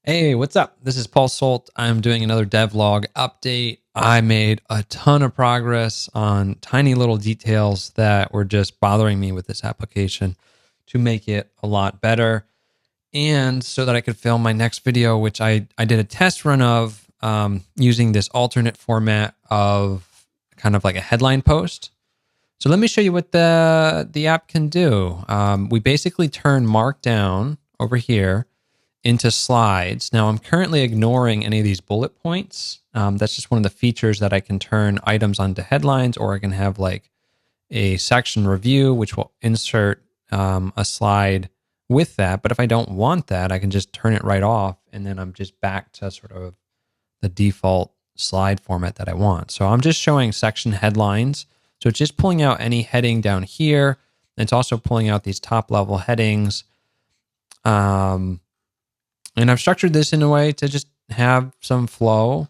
Hey, what's up? This is Paul Solt. I'm doing another devlog update. I made a ton of progress on tiny little details that were just bothering me with this application to make it a lot better. And so that I could film my next video, which I did a test run of using this alternate format of kind of like a headline post. So let me show you what the app can do. We basically turn Markdown over here into slides. Now I'm currently ignoring any of these bullet points. That's just one of the features that I can turn items onto headlines, or I can have like a section review, which will insert a slide with that. But if I don't want that, I can just turn it right off, and then I'm just back to sort of the default slide format that I want. So I'm just showing section headlines. So it's just pulling out any heading down here. And it's also pulling out these top level headings. And I've structured this in a way to just have some flow.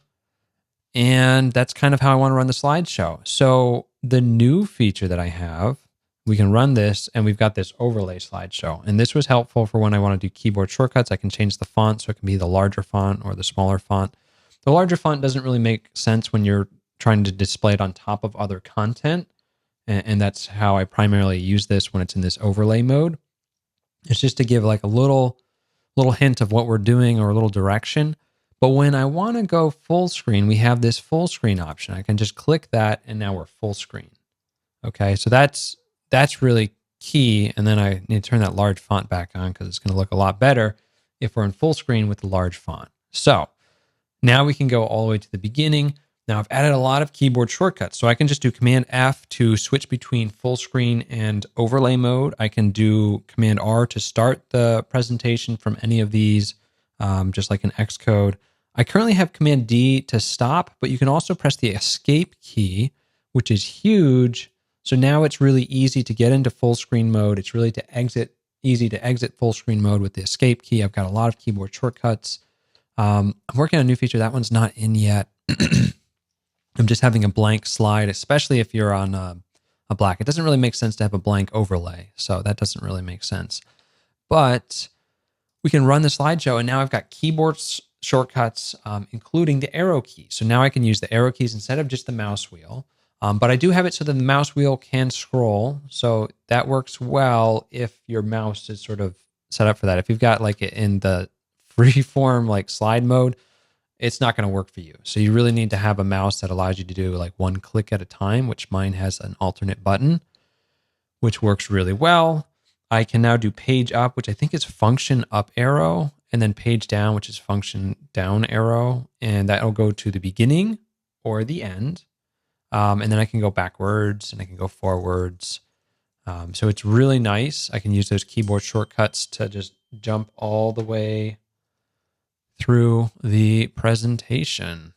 And that's kind of how I want to run the slideshow. So the new feature that I have, we can run this, and we've got this overlay slideshow. And this was helpful for when I want to do keyboard shortcuts. I can change the font so it can be the larger font or the smaller font. The larger font doesn't really make sense when you're trying to display it on top of other content. And that's how I primarily use this when it's in this overlay mode. It's just to give like a little hint of what we're doing or a little direction. But when I want to go full screen, we have this full screen option. I can just click that, and now we're full screen. Okay, so that's really key. And then I need to turn that large font back on because it's going to look a lot better if we're in full screen with the large font. So now we can go all the way to the beginning. Now I've added a lot of keyboard shortcuts, so I can just do Command F to switch between full screen and overlay mode. I can do Command R to start the presentation from any of these, just like an Xcode. I currently have Command D to stop, but you can also press the Escape key, which is huge. So now it's really easy to get into full screen mode. It's really easy to exit full screen mode with the Escape key. I've got a lot of keyboard shortcuts. I'm working on a new feature. That one's not in yet. I'm just having a blank slide, especially if you're on a black. It doesn't really make sense to have a blank overlay, so that doesn't really make sense. But we can run the slideshow, and now I've got keyboard shortcuts, including the arrow keys. So now I can use the arrow keys instead of just the mouse wheel. But I do have it so that the mouse wheel can scroll, so that works well if your mouse is sort of set up for that. If you've got like it in the freeform like slide mode, it's not going to work for you. So you really need to have a mouse that allows you to do like one click at a time, which mine has an alternate button, which works really well. I can now do page up, which I think is function up arrow, and then page down, which is function down arrow. And that'll go to the beginning or the end. And then I can go backwards and I can go forwards. So it's really nice. I can use those keyboard shortcuts to just jump all the way through the presentation.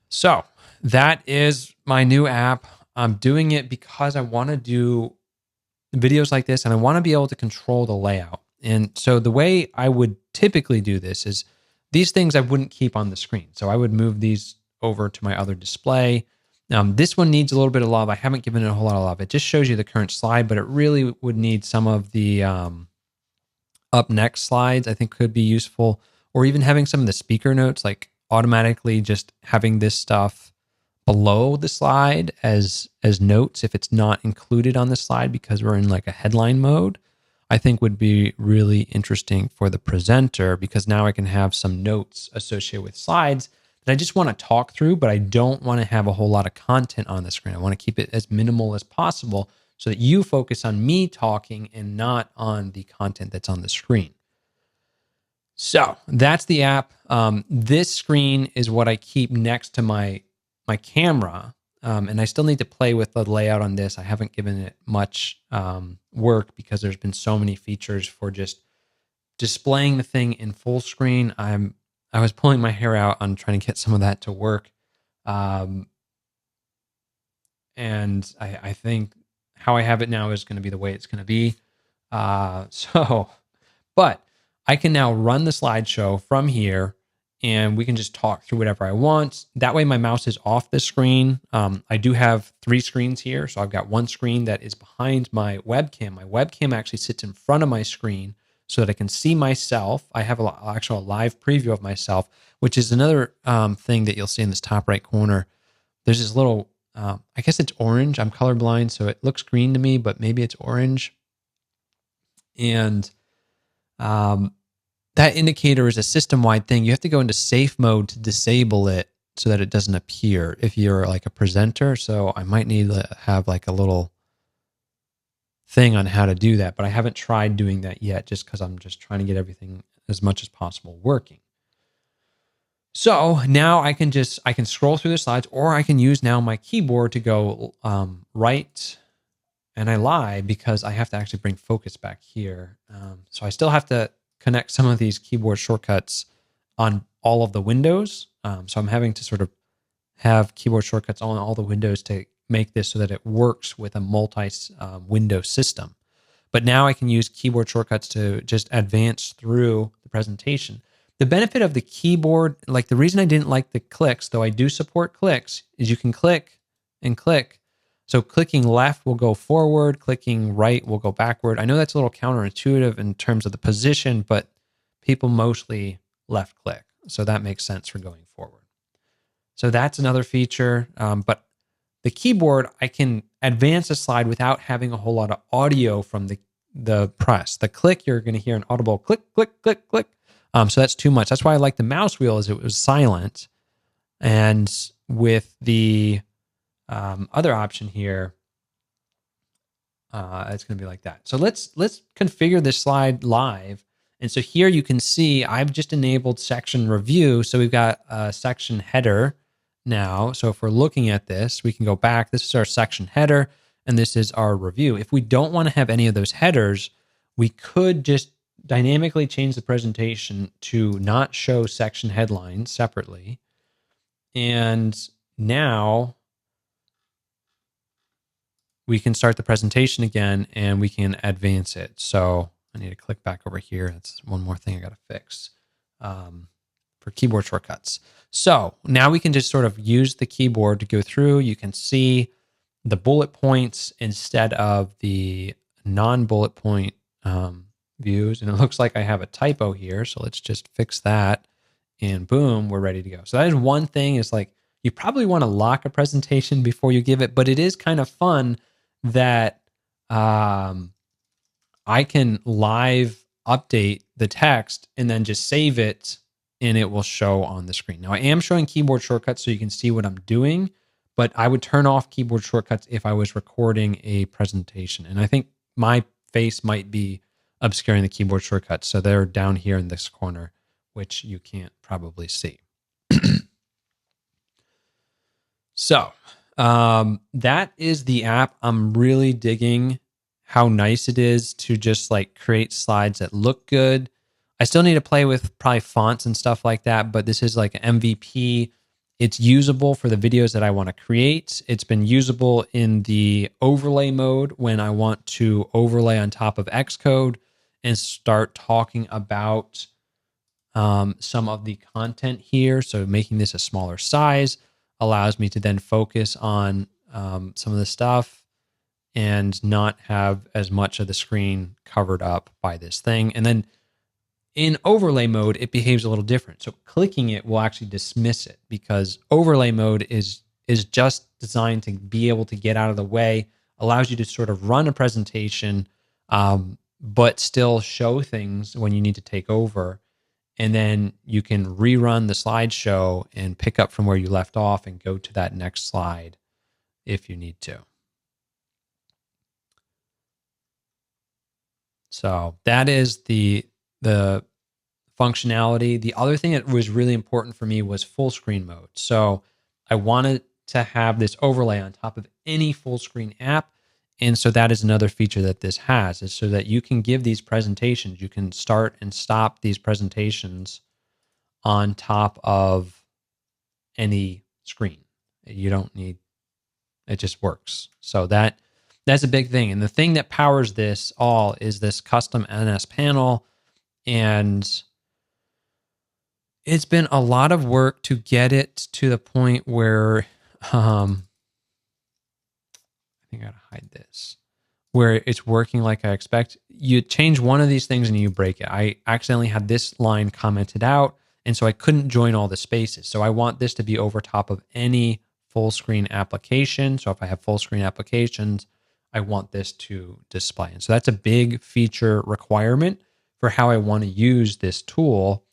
So that is my new app. I'm doing it because I want to do videos like this, and I want to be able to control the layout. And so the way I would typically do this is these things I wouldn't keep on the screen. So I would move these over to my other display. This one needs a little bit of love. I haven't given it a whole lot of love. It just shows you the current slide, but it really would need some of the up next slides. I think could be useful. Or even having some of the speaker notes, like automatically just having this stuff below the slide as notes if it's not included on the slide because we're in like a headline mode, I think would be really interesting for the presenter, because now I can have some notes associated with slides that I just want to talk through, but I don't want to have a whole lot of content on the screen. I want to keep it as minimal as possible so that you focus on me talking and not on the content that's on the screen. So that's the app. This screen is what I keep next to my camera, and I still need to play with the layout on this. I haven't given it much work because there's been so many features for just displaying the thing in full screen. I was pulling my hair out on trying to get some of that to work, and I think how I have it now is going to be the way it's going to be. But I can now run the slideshow from here, and we can just talk through whatever I want. That way my mouse is off the screen. I do have 3 screens here. So I've got one screen that is behind my webcam. My webcam actually sits in front of my screen. so that I can see myself. I have actual live preview of myself, which is another thing that you'll see in this top right corner. There's this little, I guess it's orange. I'm colorblind, so it looks green to me, but maybe it's orange. And that indicator is a system-wide thing. You have to go into safe mode to disable it so that it doesn't appear if you're like a presenter. So I might need to have like a little thing on how to do that, but I haven't tried doing that yet just because I'm just trying to get everything as much as possible working. So now I can scroll through the slides, or I can use now my keyboard to go right. And I lie because I have to actually bring focus back here. So I still have to connect some of these keyboard shortcuts on all of the windows. So I'm having to sort of have keyboard shortcuts on all the windows to make this so that it works with a multi-window system. But now I can use keyboard shortcuts to just advance through the presentation. The benefit of the keyboard, like the reason I didn't like the clicks, though I do support clicks, is you can click and click. So clicking left will go forward, clicking right will go backward. I know that's a little counterintuitive in terms of the position, but people mostly left click. So that makes sense for going forward. So that's another feature. But the keyboard, I can advance a slide without having a whole lot of audio from the press. The click, you're going to hear an audible click, click, click, click. So that's too much. That's why I like the mouse wheel, is it was silent. And with the other option here, it's going to be like that. So let's configure this slide live. And so here you can see I've just enabled section review. So we've got a section header now. So if we're looking at this, we can go back. This is our section header, and this is our review. If we don't want to have any of those headers, we could just dynamically change the presentation to not show section headlines separately. And now we can start the presentation again and we can advance it. So I need to click back over here. That's one more thing I got to fix for keyboard shortcuts. So now we can just sort of use the keyboard to go through. You can see the bullet points instead of the non-bullet point views. And it looks like I have a typo here. So let's just fix that. And boom, we're ready to go. So that is one thing, is like, you probably want to lock a presentation before you give it, but it is kind of fun that I can live update the text and then just save it and it will show on the screen. Now I am showing keyboard shortcuts so you can see what I'm doing, but I would turn off keyboard shortcuts if I was recording a presentation. And I think my face might be obscuring the keyboard shortcuts. So they're down here in this corner, which you can't probably see. So that is the app. I'm really digging how nice it is to just like create slides that look good. I still need to play with probably fonts and stuff like that, but this is like an MVP. It's usable for the videos that I want to create. It's been usable in the overlay mode when I want to overlay on top of Xcode and start talking about some of the content here. So making this a smaller size allows me to then focus on some of the stuff and not have as much of the screen covered up by this thing. And then in overlay mode, it behaves a little different. So clicking it will actually dismiss it, because overlay mode is just designed to be able to get out of the way, allows you to sort of run a presentation, but still show things when you need to take over. And then you can rerun the slideshow and pick up from where you left off and go to that next slide if you need to. So that is the functionality. The other thing that was really important for me was full screen mode. So I wanted to have this overlay on top of any full screen app. And so that is another feature that this has, is so that you can give these presentations, you can start and stop these presentations on top of any screen. You don't need, it just works. So that's a big thing. And the thing that powers this all is this custom NS panel. And it's been a lot of work to get it to the point where, I think I gotta hide this, where it's working like I expect. You change one of these things and you break it. I accidentally had this line commented out, and so I couldn't join all the spaces. So I want this to be over top of any full screen application. So if I have full screen applications, I want this to display. And so that's a big feature requirement for how I want to use this tool.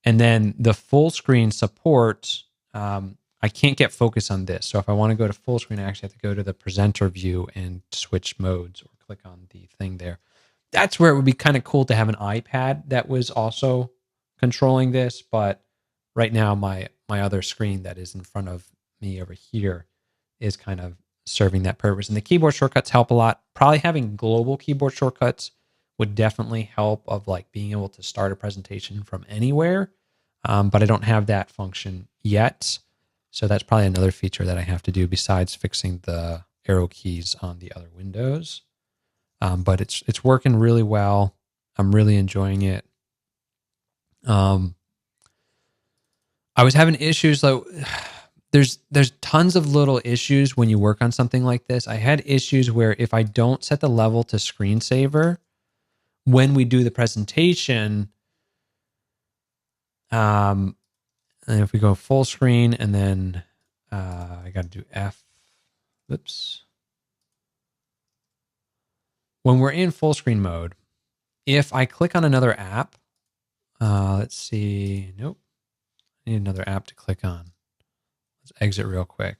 And then the full screen support, I can't get focus on this. So if I want to go to full screen, I actually have to go to the presenter view and switch modes or click on the thing there. That's where it would be kind of cool to have an iPad that was also controlling this. But right now, my other screen that is in front of me over here is kind of serving that purpose. And the keyboard shortcuts help a lot. Probably having global keyboard shortcuts would definitely help, of like being able to start a presentation from anywhere. But I don't have that function yet. So that's probably another feature that I have to do besides fixing the arrow keys on the other windows. But it's working really well. I'm really enjoying it. I was having issues though. There's tons of little issues when you work on something like this. I had issues where if I don't set the level to screensaver, when we do the presentation, and if we go full screen and then I got to do F. Oops. When we're in full screen mode, if I click on another app, let's see. Nope. I need another app to click on. Let's exit real quick.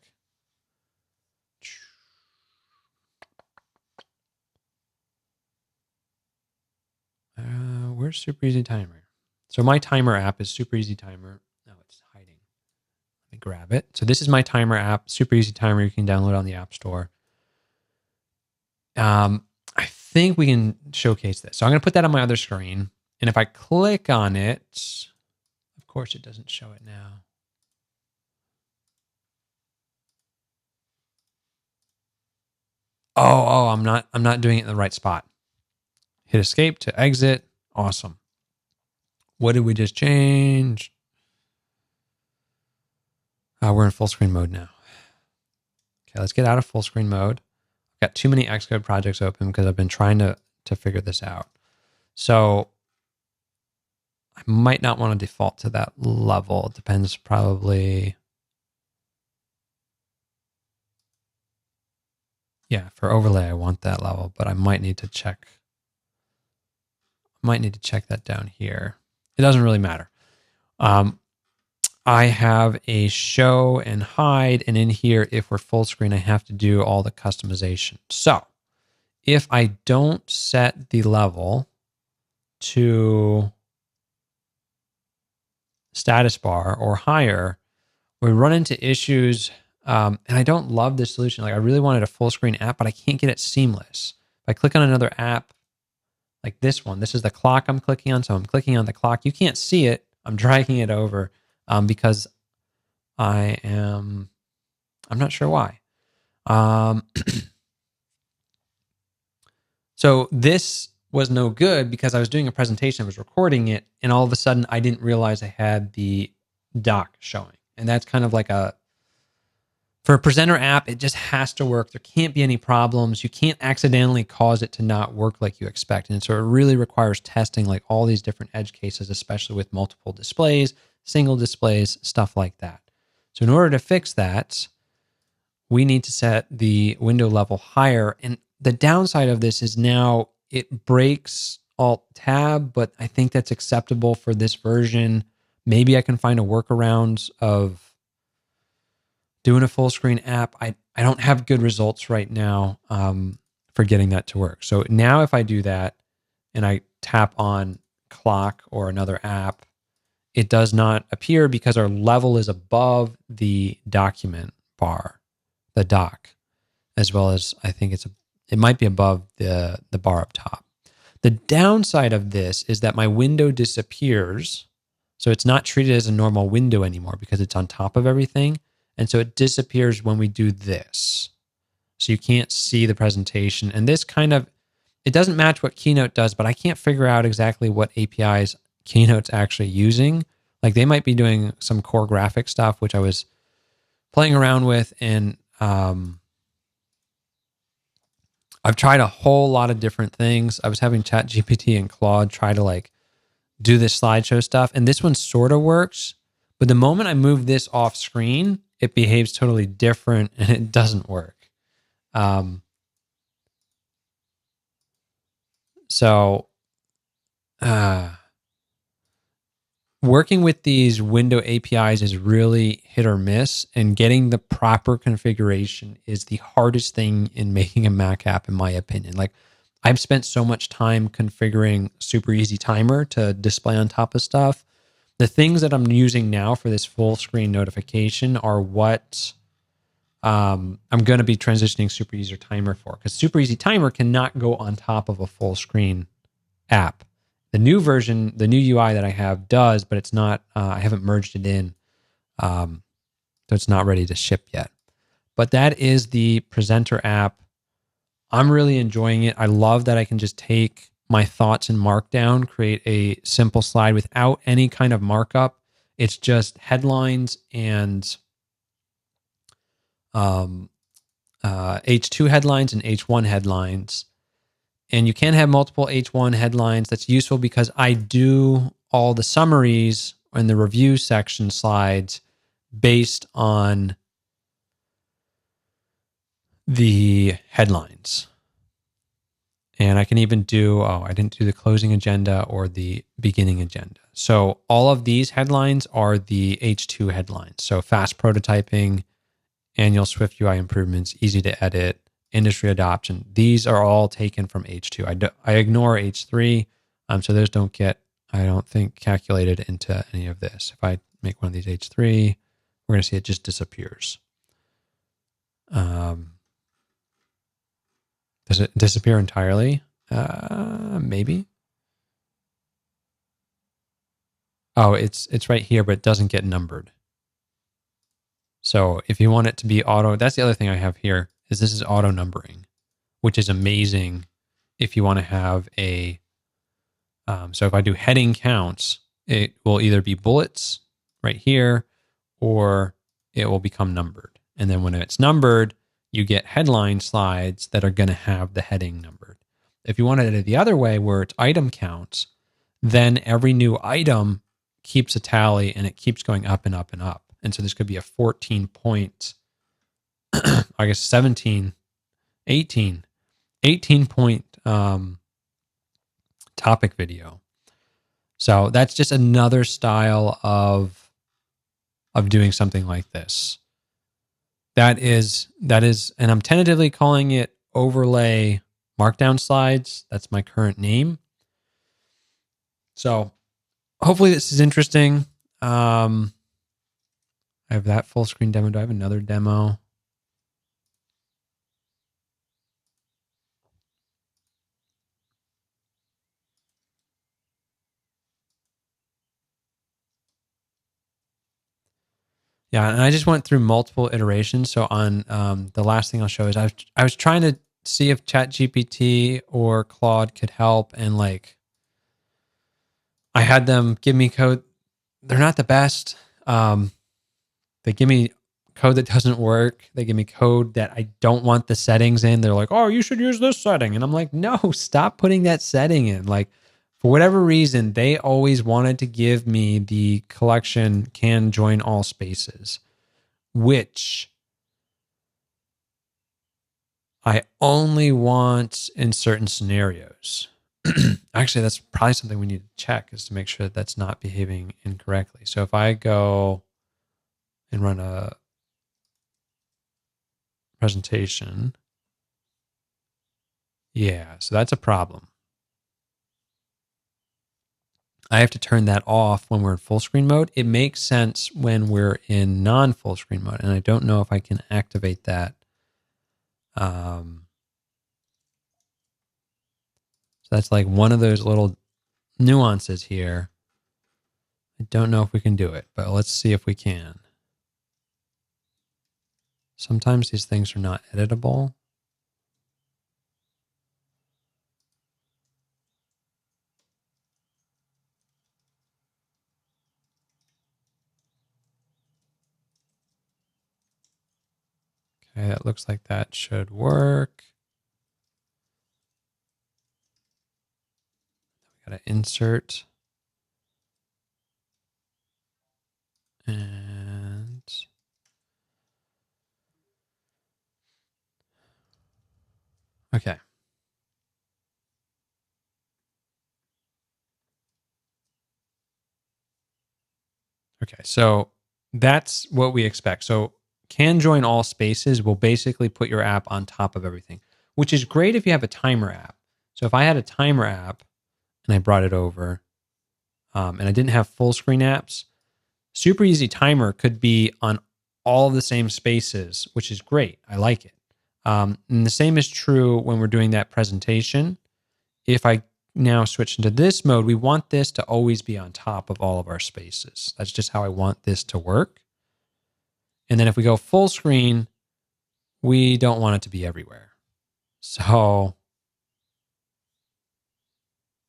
Where's Super Easy Timer? So my timer app is Super Easy Timer. No, it's hiding. Let me grab it. So this is my timer app, Super Easy Timer. You can download on the App Store. I think we can showcase this. So I'm going to put that on my other screen. And if I click on it, of course it doesn't show it now. Oh, I'm not doing it in the right spot. Hit escape to exit. Awesome. What did we just change? We're in full screen mode now. Okay, let's get out of full screen mode. I've got too many Xcode projects open because I've been trying to figure this out. So I might not want to default to that level. It depends probably. Yeah, for overlay, I want that level, but I might need to check. That down here. It doesn't really matter. I have a show and hide, and in here, if we're full screen, I have to do all the customization. So if I don't set the level to status bar or higher, we run into issues. And I don't love this solution. Like I really wanted a full screen app, but I can't get it seamless. If I click on another app, like this one, this is the clock I'm clicking on. So I'm clicking on the clock. You can't see it. I'm dragging it over because I'm not sure why. So this was no good because I was doing a presentation, I was recording it, and all of a sudden I didn't realize I had the doc showing. And that's kind of like for a presenter app, it just has to work. There can't be any problems. You can't accidentally cause it to not work like you expect. And so it really requires testing like all these different edge cases, especially with multiple displays, single displays, stuff like that. So in order to fix that, we need to set the window level higher. And the downside of this is now it breaks Alt-Tab, but I think that's acceptable for this version. Maybe I can find a workaround of doing a full screen app. I don't have good results right now for getting that to work. So now if I do that and I tap on clock or another app, it does not appear because our level is above the document bar, the doc, as well as I think it might be above the bar up top. The downside of this is that my window disappears. So it's not treated as a normal window anymore because it's on top of everything. And so it disappears when we do this. So you can't see the presentation. And this it doesn't match what Keynote does, but I can't figure out exactly what APIs Keynote's actually using. Like they might be doing some core graphic stuff, which I was playing around with. And I've tried a whole lot of different things. I was having ChatGPT and Claude try to like do this slideshow stuff, and this one sort of works. But the moment I move this off screen, it behaves totally different and it doesn't work. So working with these window APIs is really hit or miss, and getting the proper configuration is the hardest thing in making a Mac app, in my opinion. Like, I've spent so much time configuring Super Easy Timer to display on top of stuff. The things that I'm using now for this full screen notification are what I'm going to be transitioning Super Easy Timer for, because Super Easy Timer cannot go on top of a full screen app. The new version, the new UI that I have does, but it's not, I haven't merged it in. So it's not ready to ship yet. But that is the presenter app. I'm really enjoying it. I love that I can just take my thoughts in Markdown, create a simple slide without any kind of markup. It's just headlines and H2 headlines and H1 headlines. And you can have multiple H1 headlines. That's useful because I do all the summaries and the review section slides based on the headlines. And I can even do, I didn't do the closing agenda or the beginning agenda. So all of these headlines are the H2 headlines. So fast prototyping, annual Swift UI improvements, easy to edit, industry adoption. These are all taken from H2. I ignore H3, so those don't get, I don't think, calculated into any of this. If I make one of these H3, we're going to see it just disappears. Does it disappear entirely? Maybe. Oh, it's right here, but it doesn't get numbered. So if you want it to be auto, that's the other thing I have here, is this is auto numbering, which is amazing if you want to have a, so if I do heading counts, it will either be bullets right here, or it will become numbered. And then when it's numbered, you get headline slides that are going to have the heading numbered. If you wanted it the other way, where it's item counts, then every new item keeps a tally and it keeps going up and up and up. And so this could be a 14 point, I guess 17, 18 point topic video. So that's just another style of doing something like this. That is, and I'm tentatively calling it overlay Markdown slides. That's my current name. So hopefully this is interesting. I have that full screen demo. Do I have another demo? Yeah, and I just went through multiple iterations. So on the last thing I'll show is I was trying to see if ChatGPT or Claude could help, and like I had them give me code. They're not the best. They give me code that doesn't work. They give me code that I don't want the settings in. They're like, "Oh, you should use this setting," and I'm like, "No, stop putting that setting in." Like, for whatever reason, they always wanted to give me the collection can join all spaces, which I only want in certain scenarios. Actually, that's probably something we need to check, is to make sure that that's not behaving incorrectly. So if I go and run a presentation, yeah, so that's a problem. I have to turn that off when we're in full screen mode. It makes sense when we're in non-full screen mode, and I don't know if I can activate that. So that's like one of those little nuances here. I don't know if we can do it, but let's see if we can. Sometimes these things are not editable. Okay, that looks like that should work. Gotta insert. And okay. Okay, so that's what we expect. So can join all spaces will basically put your app on top of everything, which is great if you have a timer app. So if I had a timer app and I brought it over and I didn't have full screen apps, super easy timer could be on all the same spaces, which is great. I like it. And the same is true when we're doing that presentation. If I now switch into this mode, we want this to always be on top of all of our spaces. That's just how I want this to work. And then if we go full screen, we don't want it to be everywhere. So,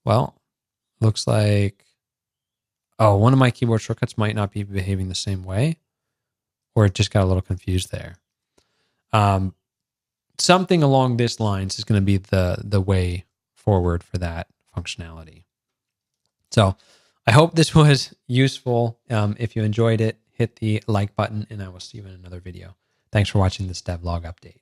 well, looks like, oh, one of my keyboard shortcuts might not be behaving the same way, or it just got a little confused there. Something along this lines is going to be the way forward for that functionality. So I hope this was useful. If you enjoyed it, hit the like button, and I will see you in another video. Thanks for watching this devlog update.